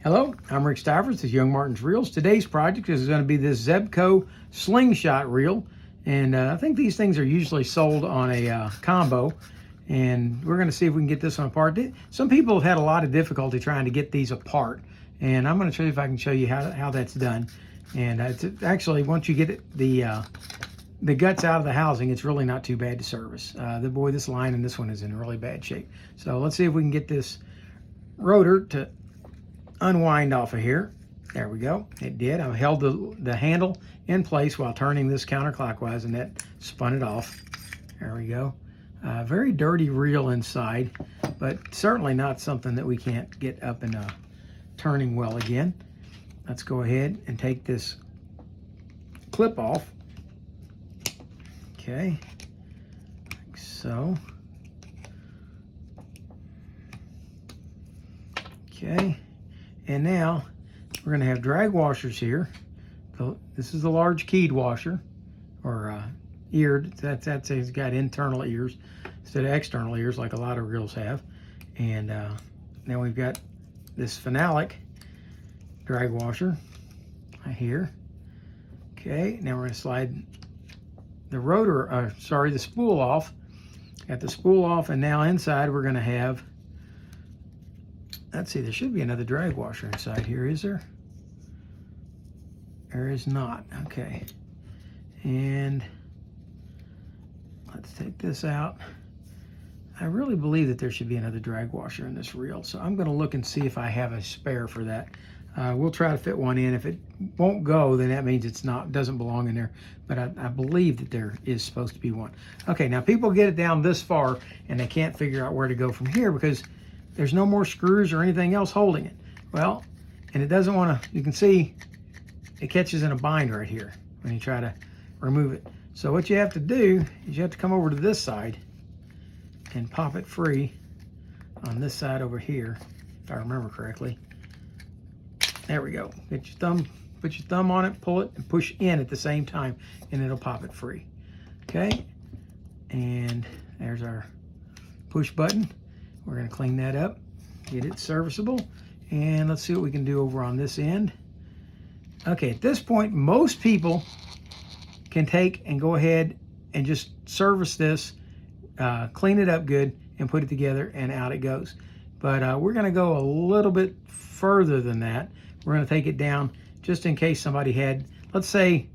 Hello, I'm Rick Stivers. This is Young Martin's Reels. Today's project is going to be this Zebco Sling-Shot reel. And I think these things are usually sold on a combo. And we're going to see if we can get this one apart. Some people have had a lot of difficulty trying to get these apart. And I'm going to show you if I can show you how that's done. And it's actually, once you get the guts out of the housing, it's really not too bad to service. This line and this one is in really bad shape. So let's see if we can get this rotor to unwind off of here. There we go. It did. I held the handle in place while turning this counterclockwise, and that spun it off. There we go. Very dirty reel inside, but certainly not something that we can't get up and turning well again. Let's go ahead and take this clip off. Okay, like so. Okay. And now we're going to have drag washers here. This is the large keyed washer, or eared. That's it's got internal ears instead of external ears like a lot of reels have. And now we've got this phenolic drag washer right here. Okay, now we're going to slide the rotor, the spool off. Got the spool off, and now inside we're going to have, let's see, there should be another drag washer inside here, is there? There is not. Okay. And let's take this out. I really believe that there should be another drag washer in this reel, so I'm going to look and see if I have a spare for that. We'll try to fit one in. If it won't go, then that means doesn't belong in there. But I believe that there is supposed to be one. Okay, now people get it down this far and they can't figure out where to go from here because there's no more screws or anything else holding it. Well, and it doesn't want to, you can see it catches in a bind right here when you try to remove it. So what you have to do is you have to come over to this side and pop it free on this side over here, if I remember correctly. There we go. Get your thumb, put your thumb on it, pull it, and push in at the same time, and it'll pop it free. Okay, and there's our push button. We're going to clean that up, get it serviceable, and let's see what we can do over on this end. Okay, at this point, most people can take and go ahead and just service this, clean it up good, and put it together, and out it goes. But we're going to go a little bit further than that. We're going to take it down just in case somebody had, let's say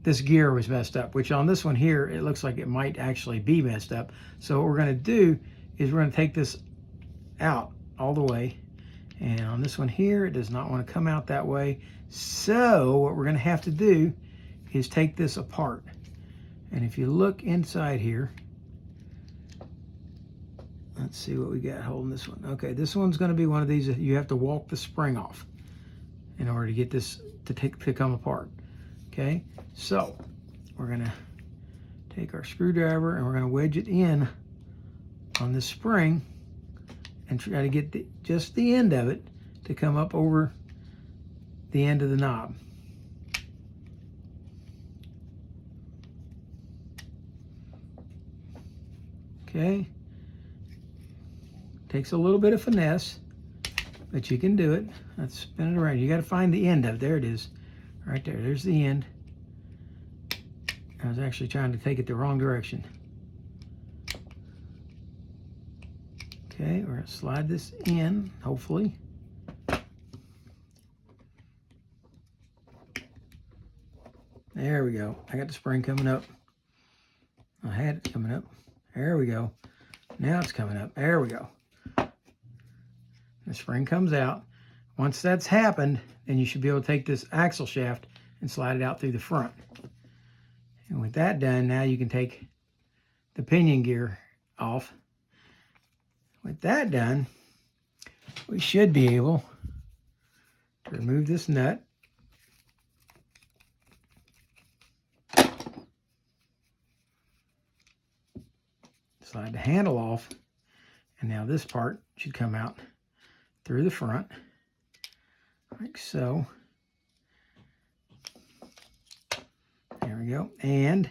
this gear was messed up, which on this one here, it looks like it might actually be messed up. So what we're going to do is we're going to take this out all the way, and on this one here it does not want to come out that way. So what we're going to have to do is take this apart, and if you look inside here, let's see what we got holding this one. Okay, this one's going to be one of these that you have to walk the spring off in order to get this to come apart. Okay, so we're going to take our screwdriver and we're going to wedge it in on this spring and try to get just the end of it to come up over the end of the knob. Okay, takes a little bit of finesse, but you can do it. Let's spin it around. You got to find the end of it. There it is, right there. There's the end. I was actually trying to take it the wrong direction. Okay, we're going to slide this in, hopefully. There we go. I got the spring coming up. I had it coming up. There we go. Now it's coming up. There we go. The spring comes out. Once that's happened, then you should be able to take this axle shaft and slide it out through the front. And with that done, now you can take the pinion gear off. With that done, we should be able to remove this nut. Slide the handle off, and now this part should come out through the front, like so. There we go. And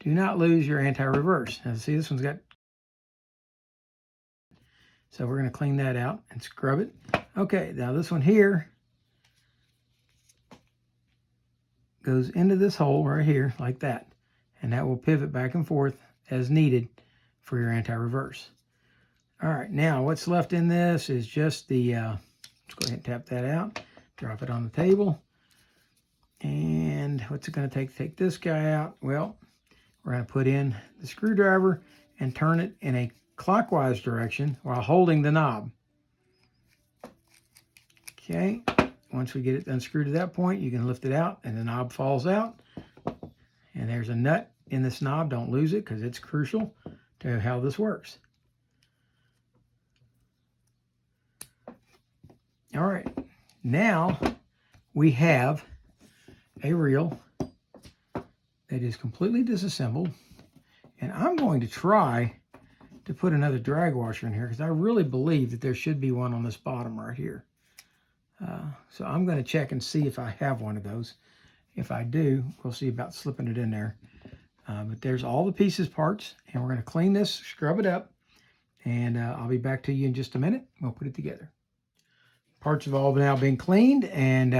do not lose your anti-reverse. Now see, this one's got, so we're going to clean that out and scrub it. Okay, now this one here goes into this hole right here like that, and that will pivot back and forth as needed for your anti-reverse. All right, now what's left in this is just the, let's go ahead and tap that out, drop it on the table. And what's it going to take this guy out? Well, we're going to put in the screwdriver and turn it in a clockwise direction while holding the knob. Okay, once we get it unscrewed to that point, you can lift it out and the knob falls out. And there's a nut in this knob. Don't lose it because it's crucial to how this works. All right, now we have a reel that is completely disassembled. And I'm going to try to put another drag washer in here because I really believe that there should be one on this bottom right here. So I'm going to check and see if I have one of those. If I do, we'll see about slipping it in there. But there's all the pieces, parts, and we're going to clean this, scrub it up, and I'll be back to you in just a minute. We'll put it together. Parts have all now been cleaned and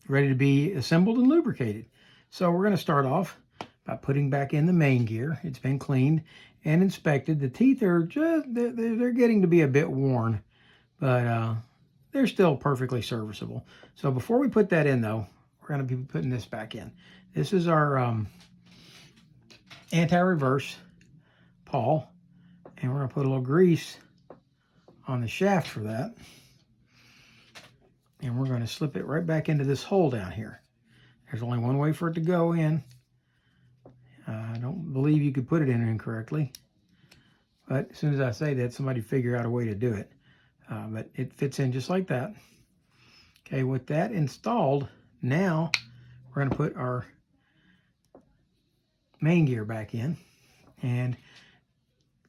ready to be assembled and lubricated. So we're going to start off by putting back in the main gear. It's been cleaned and inspected. The teeth are just, they're getting to be a bit worn, but they're still perfectly serviceable. So before we put that in though, we're going to be putting this back in. This is our anti-reverse pawl, and we're going to put a little grease on the shaft for that. And we're going to slip it right back into this hole down here. There's only one way for it to go in. I don't believe you could put it in incorrectly. But as soon as I say that, somebody figure out a way to do it. But it fits in just like that. Okay, with that installed, now we're going to put our main gear back in. And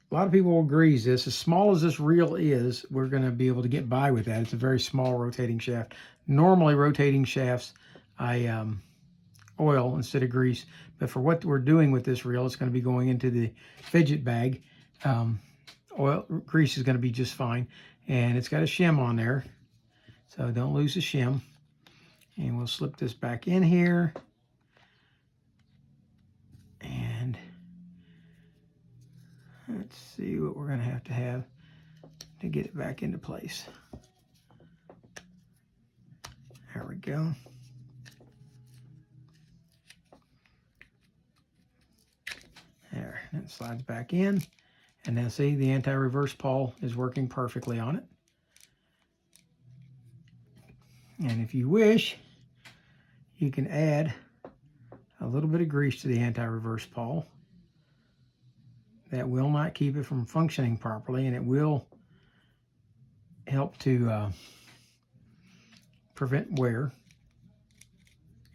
a lot of people will grease this. As small as this reel is, we're going to be able to get by with that. It's a very small rotating shaft. Normally, rotating shafts, I oil instead of grease. But for what we're doing with this reel, it's going to be going into the fidget bag. Grease is going to be just fine. And it's got a shim on there, so don't lose the shim. And we'll slip this back in here. And let's see what we're going to have to get it back into place. There we go. There, and it slides back in. And now see, the anti-reverse pawl is working perfectly on it. And if you wish, you can add a little bit of grease to the anti-reverse pawl. That will not keep it from functioning properly, and it will help to prevent wear.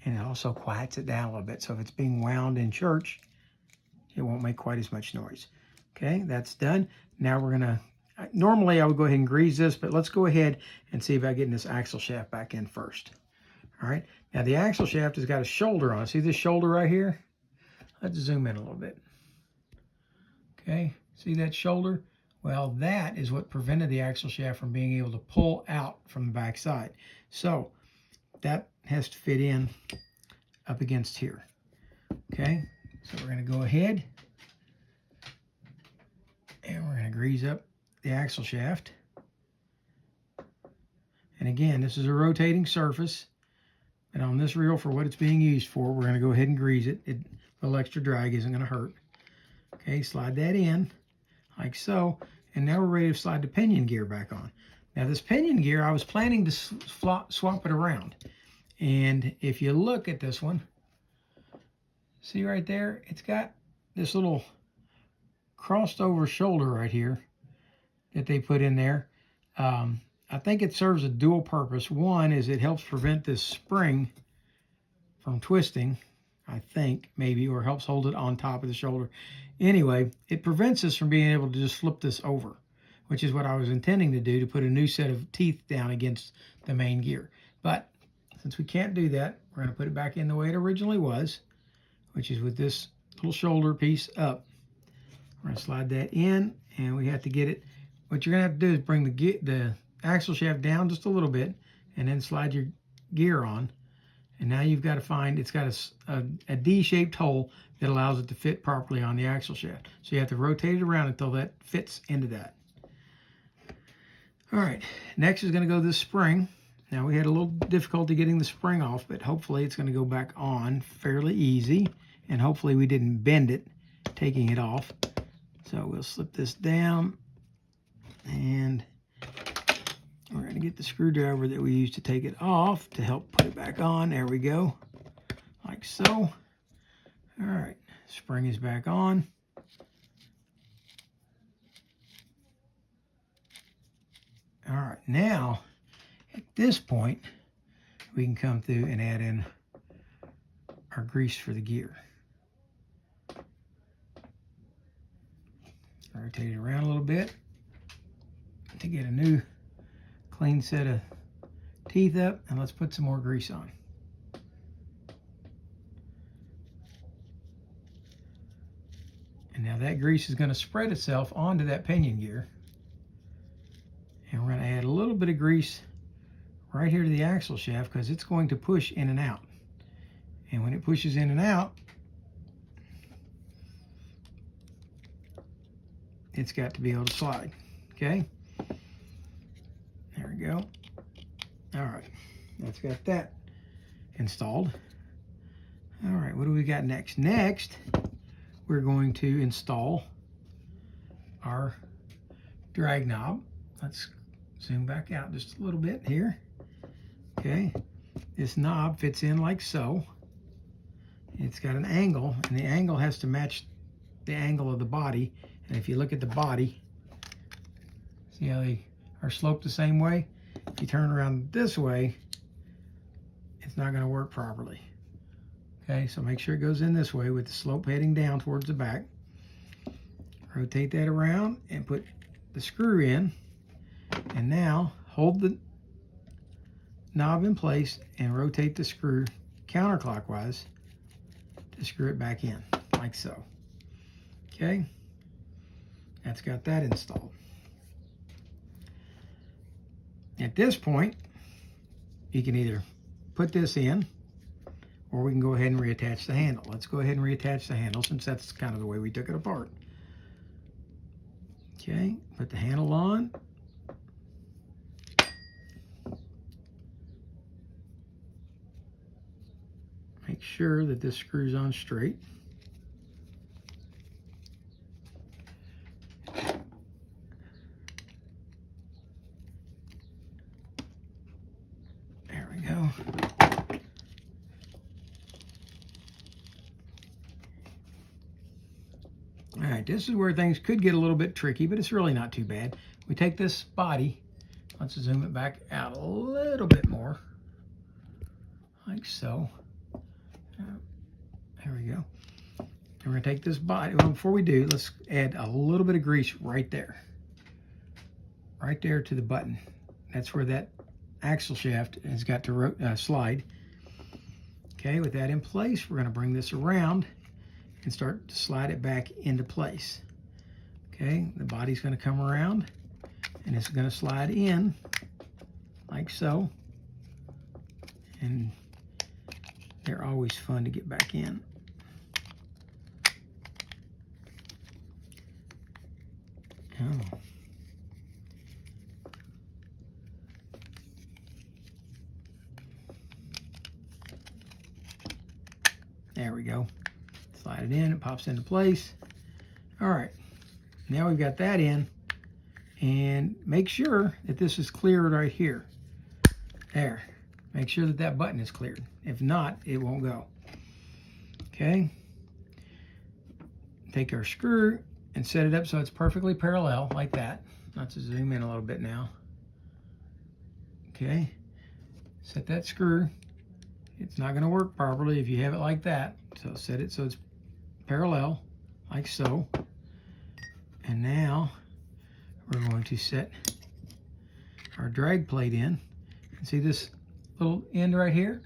And it also quiets it down a little bit. So if it's being wound in church, it won't make quite as much noise. Okay, that's done. Now we're gonna, normally I would go ahead and grease this, but let's go ahead and see about getting this axle shaft back in first. All right, now the axle shaft has got a shoulder on it. See this shoulder right here? Let's zoom in a little bit. Okay, see that shoulder? Well, that is what prevented the axle shaft from being able to pull out from the back side. So that has to fit in up against here. Okay, so we're gonna go ahead and we're going to grease up the axle shaft. And again, this is a rotating surface. And on this reel, for what it's being used for, we're going to go ahead and grease it. A little extra drag isn't going to hurt. Okay, slide that in like so. And now we're ready to slide the pinion gear back on. Now this pinion gear, I was planning to swap it around. And if you look at this one, see right there, it's got this little crossed over shoulder right here that they put in there. I think it serves a dual purpose. One is it helps prevent this spring from twisting, I think, maybe, or helps hold it on top of the shoulder. Anyway, it prevents us from being able to just flip this over, which is what I was intending to do, to put a new set of teeth down against the main gear. But since we can't do that, we're going to put it back in the way it originally was, which is with this little shoulder piece up. We're going to slide that in, and we have to get it. What you're going to have to do is bring the axle shaft down just a little bit and then slide your gear on. And now you've got to find, it's got a D-shaped hole that allows it to fit properly on the axle shaft. So you have to rotate it around until that fits into that. All right, next is going to go this spring. Now we had a little difficulty getting the spring off, but hopefully it's going to go back on fairly easy. And hopefully we didn't bend it taking it off. So we'll slip this down and we're going to get the screwdriver that we used to take it off to help put it back on. There we go, like so. All right, spring is back on. All right, now at this point, we can come through and add in our grease for the gear. Rotate it around a little bit to get a new clean set of teeth up, and let's put some more grease on. And now that grease is going to spread itself onto that pinion gear. And we're going to add a little bit of grease right here to the axle shaft because it's going to push in and out. And when it pushes in and out, it's got to be able to slide, okay? There we go. All right, that's got that installed. All right, what do we got next? Next, we're going to install our drag knob. Let's zoom back out just a little bit here. Okay, this knob fits in like so. It's got an angle, and the angle has to match the angle of the body. And if you look at the body, see how they are sloped the same way? If you turn around this way, it's not going to work properly. Okay, so make sure it goes in this way with the slope heading down towards the back. Rotate that around and put the screw in. And now hold the knob in place and rotate the screw counterclockwise to screw it back in, like so. Okay, that's got that installed. At this point, you can either put this in, or we can go ahead and reattach the handle. Let's go ahead and reattach the handle since that's kind of the way we took it apart. Okay, put the handle on. Make sure that this screws on straight. There we go. All right, this is where things could get a little bit tricky, but it's really not too bad. We take this body, let's zoom it back out a little bit more, like so. There we go. And we're going to take this body. Well, before we do, let's add a little bit of grease right there. Right there to the button. That's where that axle shaft has got to slide. Okay, with that in place, we're going to bring this around and start to slide it back into place. Okay, the body's going to come around and it's going to slide in like so. And they're always fun to get back in. Oh. There we go. Slide it in, it pops into place. All right, now we've got that in, and make sure that this is cleared right here. There, make sure that that button is cleared. If not, it won't go. Okay, take our screw and set it up so it's perfectly parallel like that. Let's zoom in a little bit now. Okay, set that screw. It's not going to work properly if you have it like that. So set it so it's parallel, like so. And now we're going to set our drag plate in. And see this little end right here?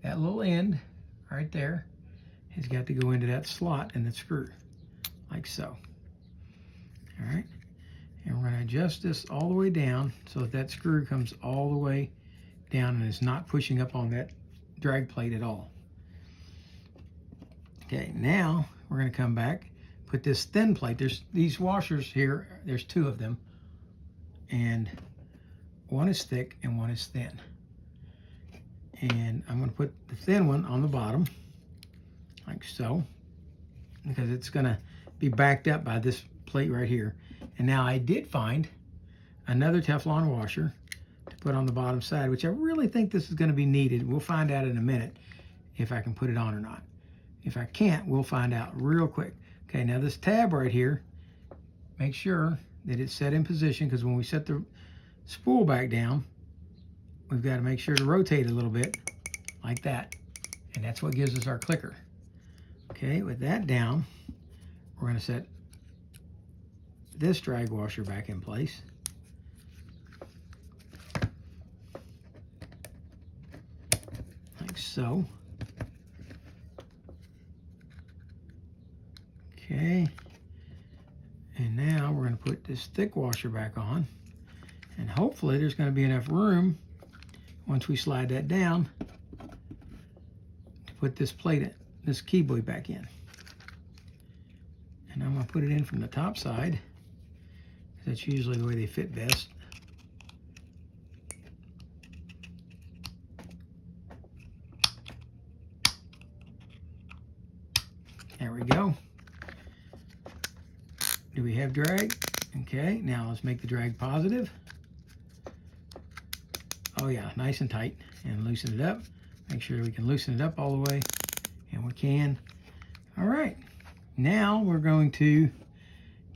That little end right there has got to go into that slot in the screw, like so. All right, and we're going to adjust this all the way down so that that screw comes all the way down and is not pushing up on that drag plate at all. Okay, now we're going to come back, put this thin plate. There's these washers here, there's 2 of them, and one is thick and one is thin. And I'm going to put the thin one on the bottom, like so, because it's going to be backed up by this plate right here. And now I did find another Teflon washer to put on the bottom side, which I really think this is going to be needed. We'll find out in a minute if I can put it on or not. If I can't, we'll find out real quick. Okay, now this tab right here, make sure that it's set in position, because when we set the spool back down, we've got to make sure to rotate a little bit like that. And that's what gives us our clicker. Okay, with that down, we're going to set this drag washer back in place. Like so. Okay, and now we're going to put this thick washer back on, and hopefully there's going to be enough room once we slide that down to put this plate in, this key buoy back in. And I'm going to put it in from the top side. That's usually the way they fit best. There we go. Do we have drag? Okay, now let's make the drag positive. Oh yeah, nice and tight, and loosen it up. Make sure we can loosen it up all the way, and we can. All right, now we're going to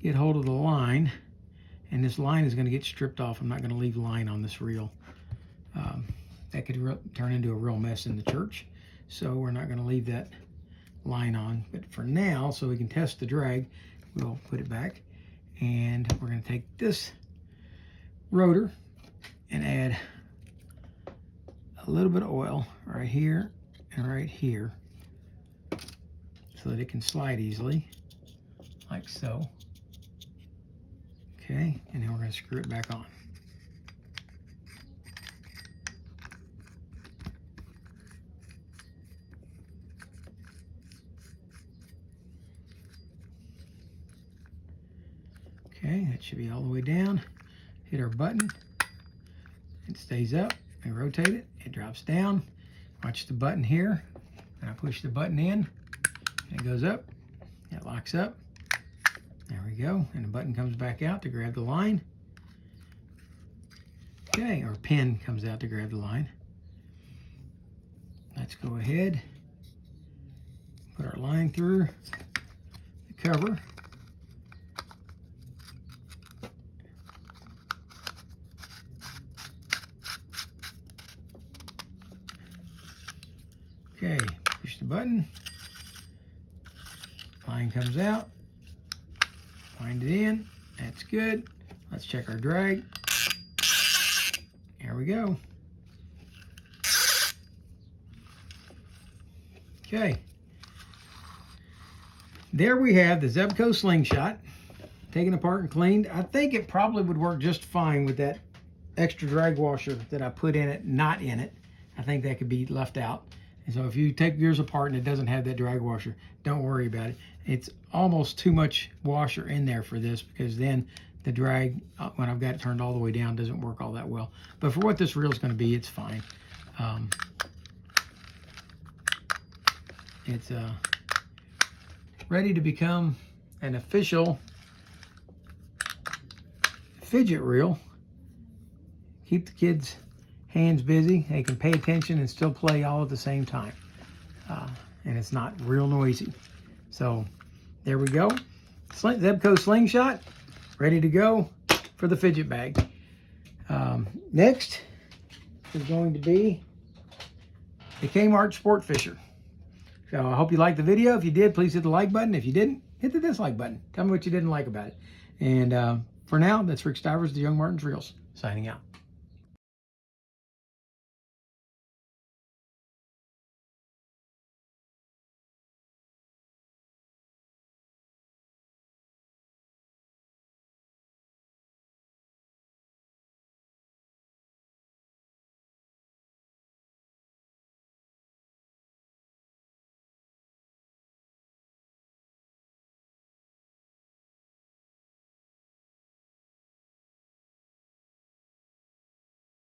get hold of the line, and this line is going to get stripped off. I'm not going to leave line on this reel. That could turn into a real mess in the church, so we're not going to leave that line on. But for now, so we can test the drag, we'll put it back, and we're going to take this rotor and add a little bit of oil right here and right here so that it can slide easily, like so. Okay, and then we're going to screw it back on. Okay, that should be all the way down. Hit our button. It stays up. I rotate it. It drops down. Watch the button here. And I push the button in. And it goes up. It locks up. There we go. And the button comes back out to grab the line. Okay, our pin comes out to grab the line. Let's go ahead. Put our line through the cover. Okay, push the button, line comes out, wind it in, that's good. Let's check our drag. There we go. Okay, there we have the Zebco Sling-Shot, taken apart and cleaned. I think it probably would work just fine with that extra drag washer that I put in it, not in it. I think that could be left out. So if you take yours apart and it doesn't have that drag washer, don't worry about it. It's almost too much washer in there for this, because then the drag, when I've got it turned all the way down, doesn't work all that well. But for what this reel is going to be, it's fine. It's ready to become an official fidget reel. Keep the kids' hands busy. They can pay attention and still play all at the same time. And it's not real noisy. So there we go. Zebco Sling-Shot, ready to go for the fidget bag. Next is going to be the Kmart Sport Fisher. So I hope you liked the video. If you did, please hit the like button. If you didn't, hit the dislike button. Tell me what you didn't like about it. And for now, that's Rick Stivers, the YoungMartin'sReels, signing out.